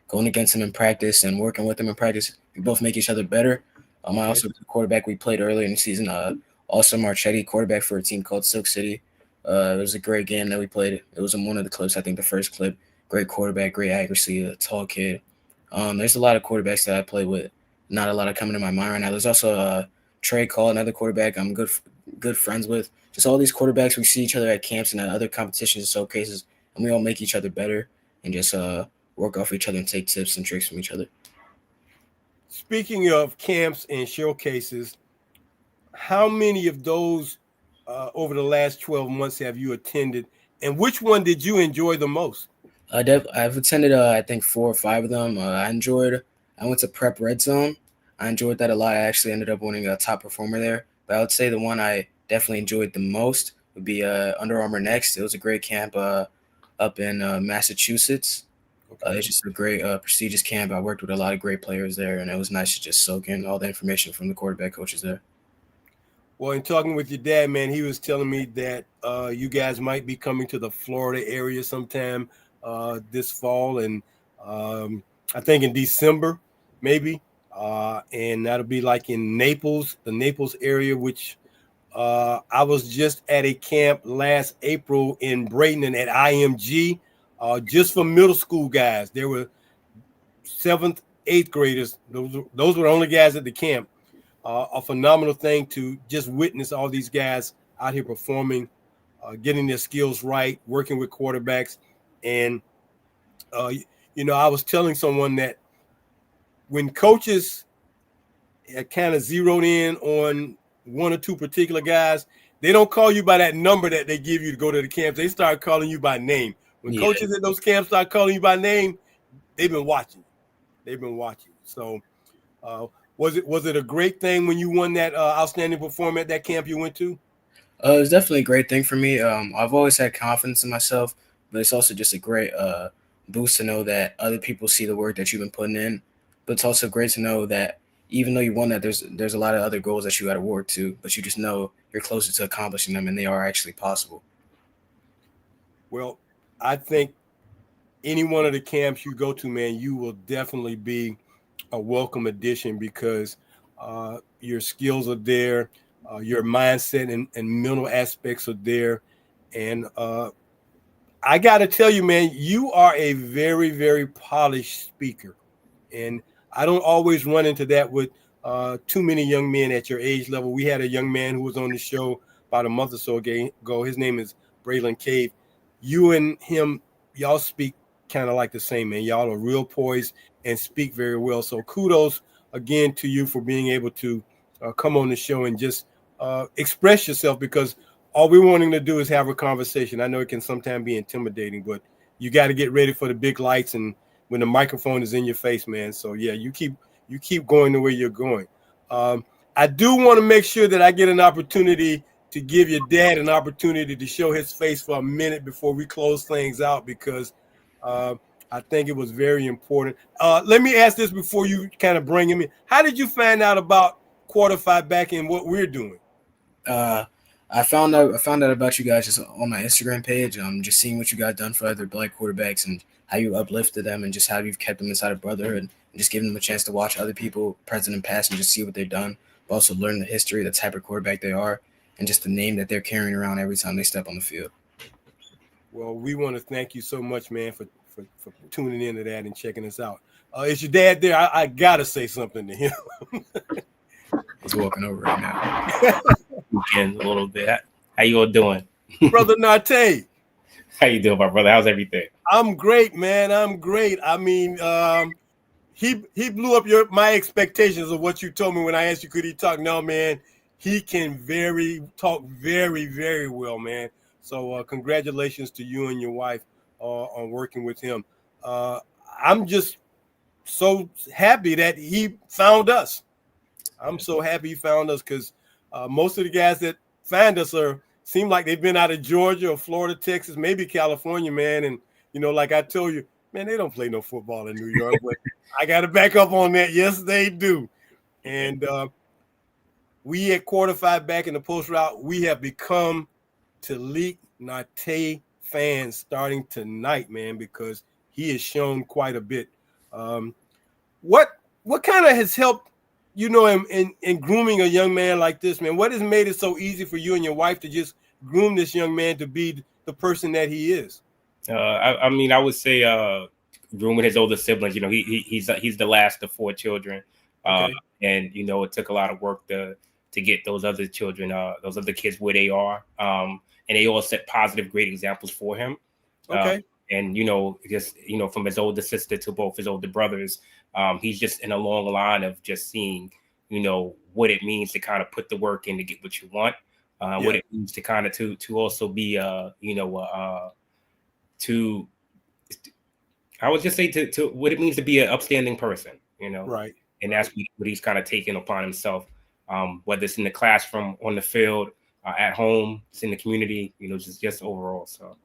going against him in practice and working with him in practice. We both make each other better. I also the quarterback we played earlier in the season, also Marchetti, quarterback for a team called Silk City. It was a great game that we played. It was in one of the clips, I think the first clip. Great quarterback, great accuracy, a tall kid. There's a lot of quarterbacks that I play with. Not a lot of coming to my mind right now. There's also Trey Call, another quarterback I'm good friends with. Just all these quarterbacks, we see each other at camps and at other competitions and showcases, and we all make each other better and just work off each other and take tips and tricks from each other. Speaking of camps and showcases, how many of those over the last 12 months have you attended, and which one did you enjoy the most? I've attended, I think, 4 or 5 of them. I went to Prep Red Zone. I enjoyed that a lot. I actually ended up winning a top performer there. But I would say the one I definitely enjoyed the most would be Under Armour Next. It was a great camp up in Massachusetts. Okay. It's just a great, prestigious camp. I worked with a lot of great players there, and it was nice to just soak in all the information from the quarterback coaches there. Well, in talking with your dad, man, he was telling me that you guys might be coming to the Florida area sometime this fall, and I think in December, maybe. And that'll be like in Naples, the Naples area, which I was just at a camp last April in Brayton at IMG, just for middle school guys. There were 7th, 8th graders. Those were the only guys at the camp. A phenomenal thing to just witness all these guys out here performing, getting their skills right, working with quarterbacks. And, I was telling someone that when coaches had kind of zeroed in on one or two particular guys, they don't call you by that number that they give you to go to the camps. They start calling you by name. When coaches at those camps start calling you by name, they've been watching. So was it a great thing when you won that outstanding performance at that camp you went to? It was definitely a great thing for me. I've always had confidence in myself, but it's also just a great boost to know that other people see the work that you've been putting in. But it's also great to know that even though you won that, there's a lot of other goals that you got to work to, but you just know you're closer to accomplishing them, and they are actually possible. Well, I think any one of the camps you go to, man, you will definitely be a welcome addition because your skills are there, your mindset and mental aspects are there. And I got to tell you, man, you are a very, very polished speaker. And I don't always run into that with too many young men at your age level. We had a young man who was on the show about a month or so ago. His name is Braylon Cave. You and him, y'all speak kind of like the same, man. Y'all are real poised and speak very well. So kudos again to you for being able to come on the show and just express yourself, because all we're wanting to do is have a conversation. I know it can sometimes be intimidating, but you got to get ready for the big lights and when the microphone is in your face, man. So yeah, you keep going the way you're going. I do want to make sure that I get an opportunity to give your dad an opportunity to show his face for a minute before we close things out, because I think it was very important. Let me ask this before you kind of bring him in. How did you find out about Quarterfight back and what we're doing? I found out about you guys just on my Instagram page. Just seeing what you guys done for other black quarterbacks and how you uplifted them and just how you've kept them inside of brotherhood and just giving them a chance to watch other people present and past and just see what they've done. but also learn the history, the type of quarterback they are, and just the name that they're carrying around every time they step on the field. Well, we want to thank you so much, man, for tuning into that and checking us out. Is your dad there? I got to say something to him. He's walking over right now. Weekend a little bit. How you all doing? Brother Nartey. How you doing, my brother? How's everything? I'm great, man. I'm great. I mean, he blew up my expectations of what you told me when I asked you, could he talk? No, man, he can talk very, very well, man. So congratulations to you and your wife on working with him. I'm just so happy that he found us. I'm so happy he found us because most of the guys that find us seem like they've been out of Georgia or Florida, Texas, maybe California, man. And, you know, like I told you, man, they don't play no football in New York. But I got to back up on that. Yes, they do. And we at Quarterfive back in the post route, we have become Talib Nartey fans starting tonight, man, because he has shown quite a bit. What kind of has helped, you know, in grooming a young man like this, man? What has made it so easy for you and your wife to just groom this young man to be the person that he is? I mean, I would say grooming his older siblings. You know, he's the last of 4 children, Okay. and you know, it took a lot of work to get those other children, those other kids where they are, and they all set positive, great examples for him. Okay. And you know, just from his older sister to both his older brothers, he's just in a long line of just seeing, you know, what it means to kind of put the work in to get what you want, what it means to kind of to also be, to I would just say to what it means to be an upstanding person, you know, Right. and that's what he's kind of taken upon himself, whether it's in the classroom, on the field, at home, it's in the community, you know, just overall. So.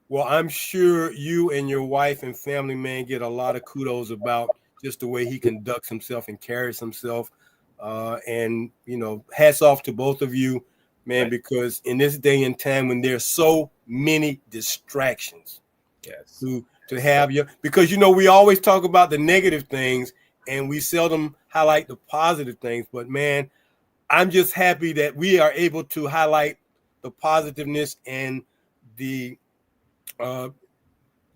Well, I'm sure you and your wife and family, man, get a lot of kudos about just the way he conducts himself and carries himself. And, you know, hats off to both of you, man, Right. because in this day and time when there's so many distractions, Yes. to have you, because, you know, we always talk about the negative things and we seldom highlight the positive things. But, man, I'm just happy that we are able to highlight the positiveness and the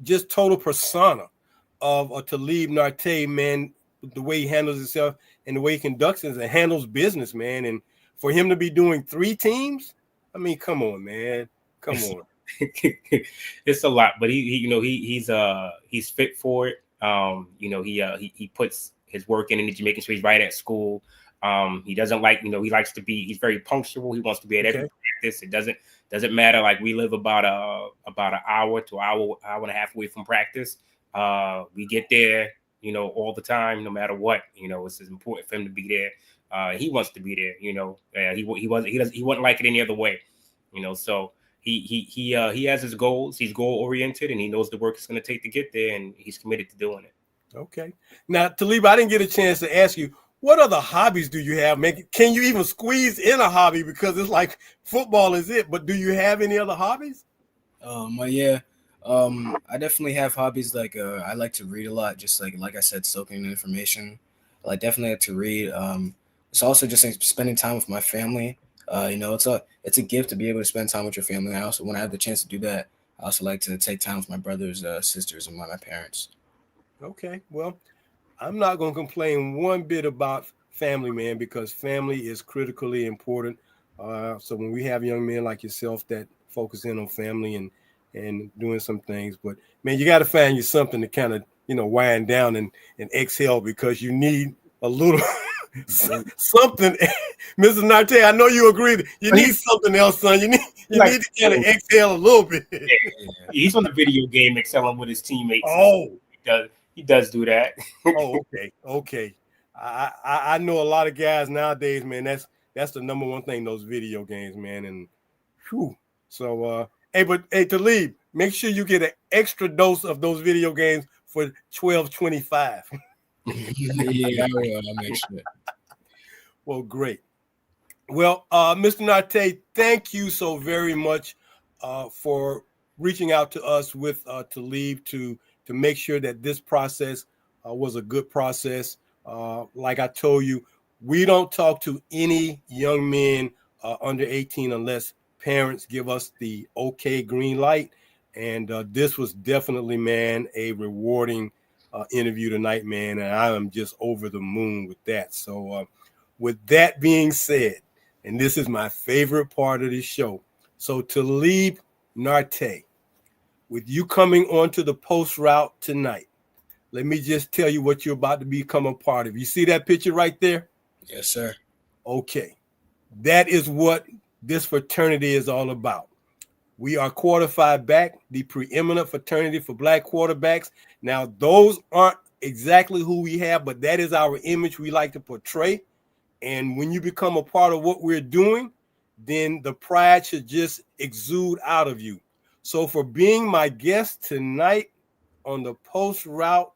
just total persona of a Talib Nartey, man, the way he handles himself and the way he conducts and handles business, man. And for him to be doing 3 teams, I mean, come on, man. Come on. It's a lot, but he's fit for it. You know, he puts his work in energy, making sure he's right at school. He doesn't like, you know, he's very punctual. He wants to be at every practice. It doesn't matter. Like, we live about an hour to hour and a half away from practice. We get there, you know, all the time, no matter what. You know, it's important for him to be there. He wants to be there. You know, he wouldn't like it any other way. You know, so he has his goals. He's goal oriented, and he knows the work it's going to take to get there, and he's committed to doing it. Okay. Now, Talib, I didn't get a chance to ask you, what other hobbies do you have? Can you even squeeze in a hobby? Because it's like football is it, but do you have any other hobbies? Yeah. I definitely have hobbies like I like to read a lot, just like I said, soaking in information. I definitely like to read. It's also just spending time with my family. You know, it's a gift to be able to spend time with your family. I also, when I have the chance to do that, I also like to take time with my brothers, sisters, and my parents. Okay. Well, I'm not going to complain one bit about family, man, because family is critically important. So when we have young men like yourself that focus in on family and doing some things, but man, you got to find you something to kind of, you know, wind down and exhale, because you need a little something. Mr. Nartey, I know you agree. You need something else, son. You need to kind of exhale a little bit. Yeah. He's on the video game excelling with his teammates. Oh. He does do that. Oh, okay. I know a lot of guys nowadays, man. That's the number one thing, those video games, man. And whew. So hey, Talib, make sure you get an extra dose of those video games for $12.25. Yeah, I'll make sure. Well, great. Well, Mr. Nartey, thank you so very much for reaching out to us with Talib to make sure that this process was a good process. Like I told you, We don't talk to any young men under 18 unless parents give us the okay green light. And this was definitely, man, a rewarding interview tonight, man. And I am just over the moon with that. So with that being said, and this is my favorite part of the show. So Talib Nartey, with you coming onto the post route tonight, let me just tell you what you're about to become a part of. You see that picture right there? Yes, sir. Okay. That is what this fraternity is all about. We are Quarter-Five Back, the preeminent fraternity for black quarterbacks. Now, those aren't exactly who we have, but that is our image we like to portray. And when you become a part of what we're doing, then the pride should just exude out of you. So for being my guest tonight on the post route,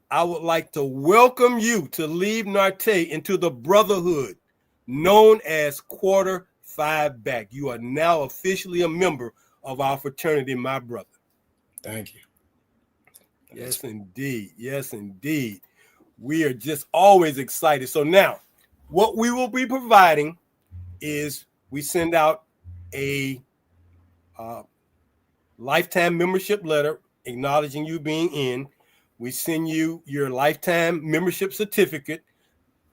I would like to welcome you to Talib Nartey into the brotherhood known as Quarter-Five Back. You are now officially a member of our fraternity, my brother. Thank you. Yes, indeed. Yes, indeed. We are just always excited. So now, what we will be providing is we send out a lifetime membership letter acknowledging you being in. We send you your lifetime membership certificate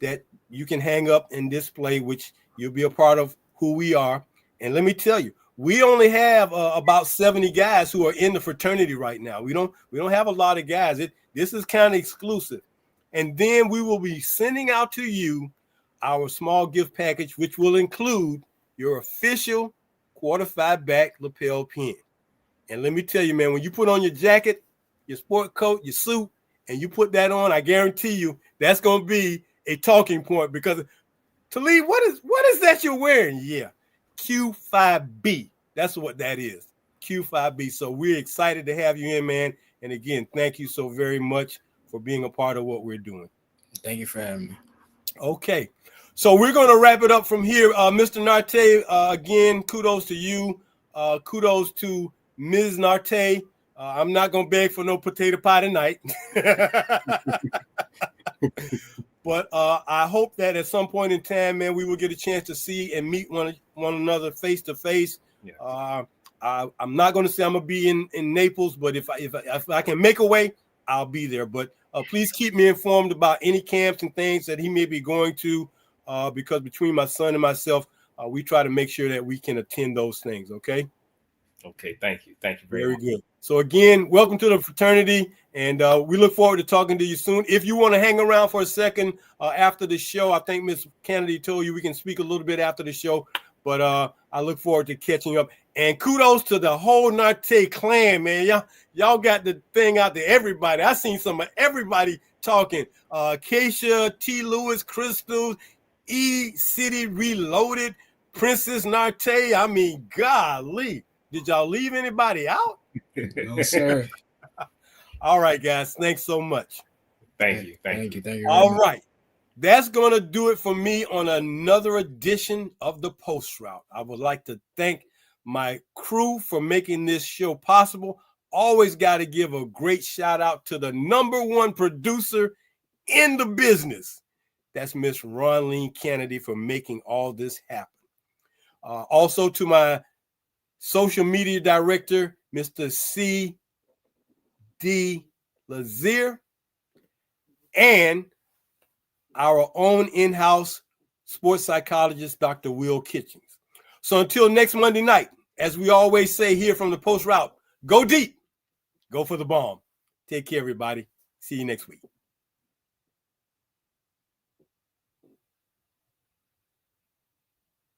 that you can hang up and display, which you'll be a part of who we are. And let me tell you, we only have about 70 guys who are in the fraternity right now. We don't have a lot of guys. This is kind of exclusive. And then we will be sending out to you our small gift package, which will include your official Quarter-Five Back lapel pin. And let me tell you, man, when you put on your jacket, your sport coat, your suit, and you put that on, I guarantee you that's going to be a talking point, because Talib, what is that you're wearing? Yeah, Q5B. That's what that is, Q5B. So we're excited to have you in, man. And again, thank you so very much for being a part of what we're doing. Thank you for having me. Okay, so we're going to wrap it up from here. Mr. Nartey, again, kudos to you. Kudos to Ms. Nartey. I'm not going to beg for no potato pie tonight. But I hope that at some point in time, man, we will get a chance to see and meet one another face to face. I'm not going to say I'm going to be in Naples, but if I can make a way, I'll be there. But please keep me informed about any camps and things that he may be going to, because between my son and myself, we try to make sure that we can attend those things. Okay. Okay. Thank you. Thank you very much. Good. So again, welcome to the fraternity, and we look forward to talking to you soon. If you want to hang around for a second after the show, I think Miss Kennedy told you we can speak a little bit after the show, but I look forward to catching up. And kudos to the whole Nartey clan, man. Y'all got the thing out to everybody. I seen some of everybody talking. Keisha, T. Lewis, Crystal, E. City Reloaded, Princess Nartey. I mean, golly. Did y'all leave anybody out? No, sir. All right, guys. Thanks so much. Thank you. Thank you. All right. That's going to do it for me on another edition of the Post Route. I would like to thank my crew for making this show possible. Always got to give a great shout out to the #1 producer in the business. That's Miss Ronleen Kennedy for making all this happen. Also to my social media director, Mr. C.D. Lazier, and our own in-house sports psychologist, Dr. Earl Kitchings. So until next Monday night, as we always say here from the Post Route, go deep, go for the bomb. Take care, everybody. See you next week.